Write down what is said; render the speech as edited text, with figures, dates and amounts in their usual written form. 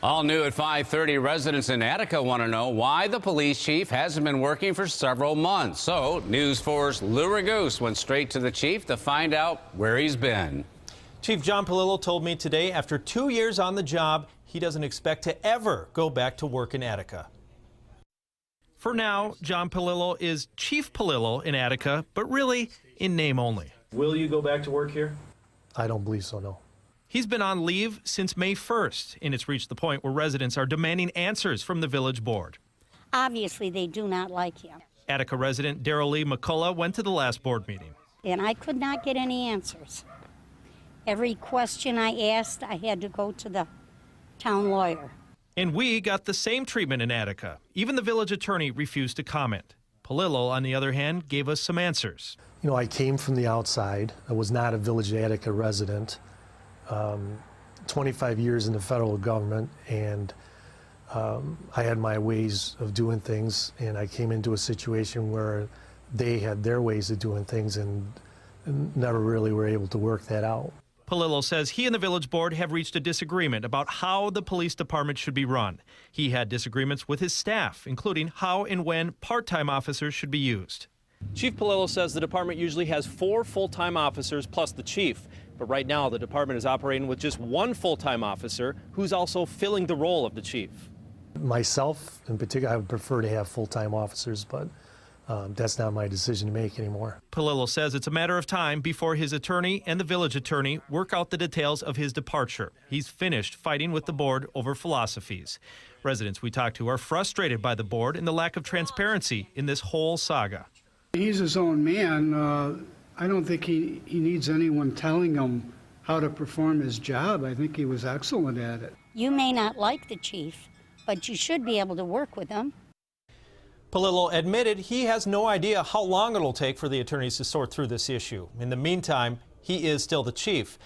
All new at 5:30, residents in Attica want to know why the police chief hasn't been working for several months. So News 4's Lou Raguse went straight to the chief to find out where he's been. Chief John Palillo told me today after 2 years on the job, he doesn't expect to ever go back to work in Attica. For now, John Palillo is Chief Palillo in Attica, but really in name only. Will you go back to work here? I don't believe so, no. He's been on leave since May 1st, and it's reached the point where residents are demanding answers from the village board. Obviously, they do not like him. Attica resident Darrell Lee McCullough went to the last board meeting. And I could not get any answers. Every question I asked, I had to go to the town lawyer. And we got the same treatment in Attica. Even the village attorney refused to comment. Palillo, on the other hand, gave us some answers. You know, I came from the outside. I was not a Village of Attica resident. 25 years in the federal government, and I had my ways of doing things, and I came into a situation where they had their ways of doing things and never really were able to work that out. Palillo says he and the village board have reached a disagreement about how the police department should be run. He had disagreements with his staff, including how and when part-time officers should be used. Chief Palillo says the department usually has 4 full-time officers plus the chief. But right now, the department is operating with just 1 full-time officer who's also filling the role of the chief. Myself, in particular, I would prefer to have full-time officers, but that's not my decision to make anymore. Palillo says it's a matter of time before his attorney and the village attorney work out the details of his departure. He's finished fighting with the board over philosophies. Residents we talked to are frustrated by the board and the lack of transparency in this whole saga. He's his own man. I don't think he needs anyone telling him how to perform his job. I think he was excellent at it. You may not like the chief, but you should be able to work with him. Palillo admitted he has no idea how long it'll take for the attorneys to sort through this issue. In the meantime, he is still the chief.